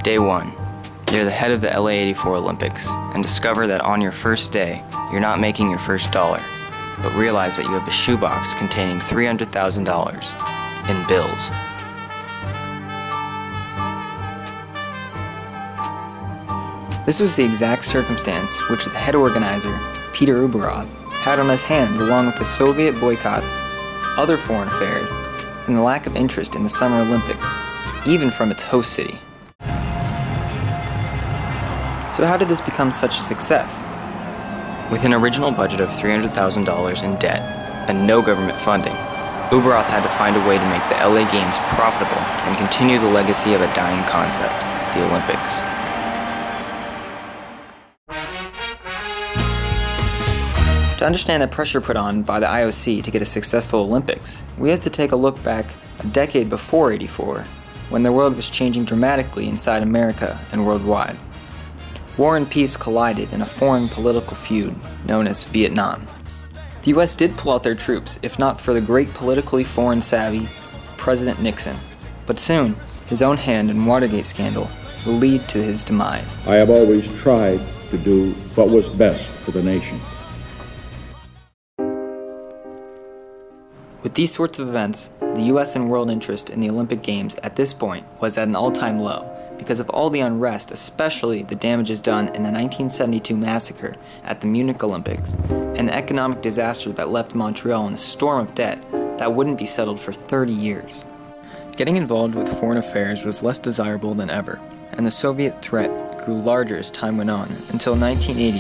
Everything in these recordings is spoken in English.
Day 1. You're the head of the LA84 Olympics and discover that on your first day, you're not making your first dollar, but realize that you have a shoebox containing $300,000 in bills. This was the exact circumstance which the head organizer, Peter Ueberroth, had on his hands along with the Soviet boycotts, other foreign affairs, and the lack of interest in the Summer Olympics, even from its host city. So how did this become such a success? With an original budget of $300,000 in debt and no government funding, Ueberroth had to find a way to make the LA Games profitable and continue the legacy of a dying concept, the Olympics. To understand the pressure put on by the IOC to get a successful Olympics, we have to take a look back a decade before '84, when the world was changing dramatically inside America and worldwide. War and peace collided in a foreign political feud known as Vietnam. The US did pull out their troops, if not for the great politically foreign savvy President Nixon, but soon his own hand in Watergate scandal will lead to his demise. I have always tried to do what was best for the nation. With these sorts of events, the US and world interest in the Olympic Games at this point was at an all-time low because of all the unrest, especially the damages done in the 1972 massacre at the Munich Olympics, and the economic disaster that left Montreal in a storm of debt that wouldn't be settled for 30 years. Getting involved with foreign affairs was less desirable than ever, and the Soviet threat grew larger as time went on until 1980,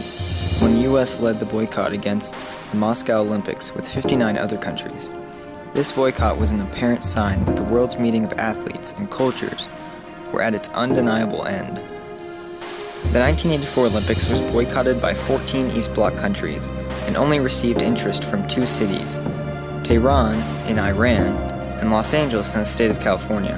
when the US led the boycott against the Moscow Olympics with 59 other countries. This boycott was an apparent sign that the world's meeting of athletes and cultures were at its undeniable end. The 1984 Olympics was boycotted by 14 East Bloc countries and only received interest from two cities, Tehran in Iran and Los Angeles in the state of California.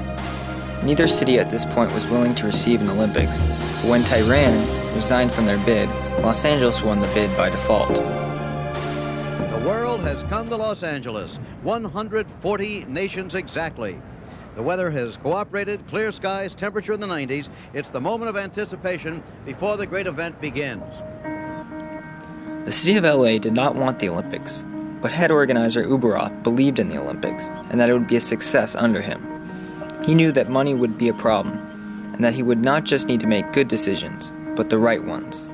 Neither city at this point was willing to receive an Olympics, but when Tehran resigned from their bid, Los Angeles won the bid by default. The world has come to Los Angeles, 140 nations exactly. The weather has cooperated, clear skies, temperature in the 90s. It's the moment of anticipation before the great event begins. The city of LA did not want the Olympics, but head organizer Ueberroth believed in the Olympics and that it would be a success under him. He knew that money would be a problem and that he would not just need to make good decisions, but the right ones.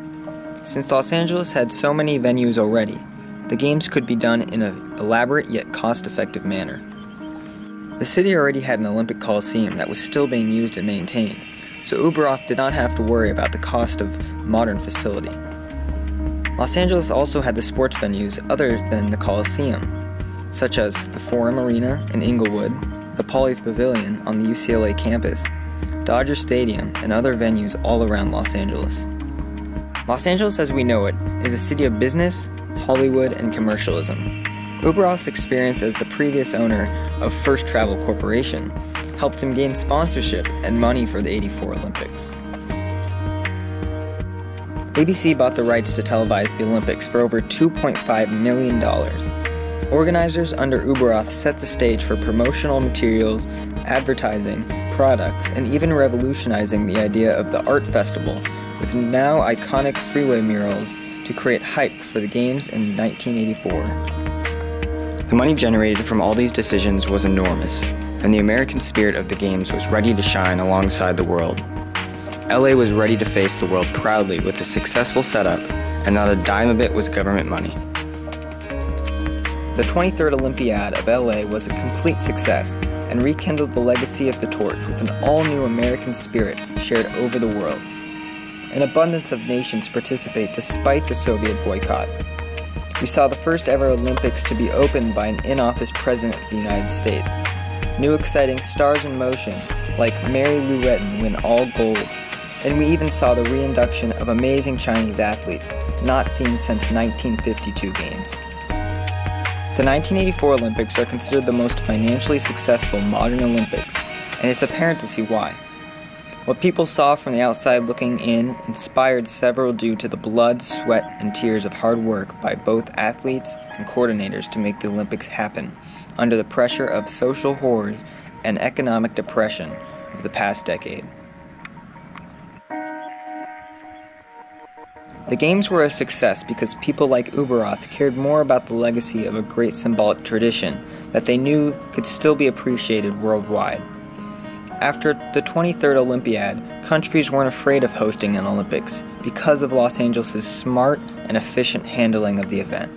Since Los Angeles had so many venues already, the games could be done in an elaborate yet cost-effective manner. The city already had an Olympic Coliseum that was still being used and maintained, so Ueberroth did not have to worry about the cost of a modern facility. Los Angeles also had the sports venues other than the Coliseum, such as the Forum Arena in Inglewood, the Pauley Pavilion on the UCLA campus, Dodger Stadium, and other venues all around Los Angeles. Los Angeles as we know it is a city of business, Hollywood, and commercialism. Ueberroth's experience as the previous owner of First Travel Corporation helped him gain sponsorship and money for the '84 Olympics. ABC bought the rights to televise the Olympics for over $2.5 million. Organizers under Ueberroth set the stage for promotional materials, advertising, products, and even revolutionizing the idea of the art festival with now iconic freeway murals to create hype for the Games in 1984. The money generated from all these decisions was enormous, and the American spirit of the Games was ready to shine alongside the world. LA was ready to face the world proudly with a successful setup, and not a dime of it was government money. The 23rd Olympiad of LA was a complete success and rekindled the legacy of the torch with an all-new American spirit shared over the world. An abundance of nations participate despite the Soviet boycott. We saw the first ever Olympics to be opened by an in-office president of the United States. New exciting stars in motion like Mary Lou Retton win all gold. And we even saw the reinduction of amazing Chinese athletes not seen since 1952 games. The 1984 Olympics are considered the most financially successful modern Olympics, and it's apparent to see why. What people saw from the outside looking in inspired several due to the blood, sweat, and tears of hard work by both athletes and coordinators to make the Olympics happen, under the pressure of social horrors and economic depression of the past decade. The Games were a success because people like Ueberroth cared more about the legacy of a great symbolic tradition that they knew could still be appreciated worldwide. After the 23rd Olympiad, countries weren't afraid of hosting an Olympics because of Los Angeles' smart and efficient handling of the event.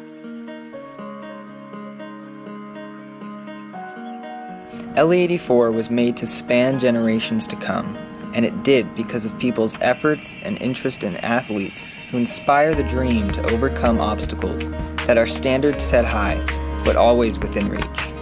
LA84 was made to span generations to come, and it did because of people's efforts and interest in athletes who inspire the dream to overcome obstacles that are standards set high, but always within reach.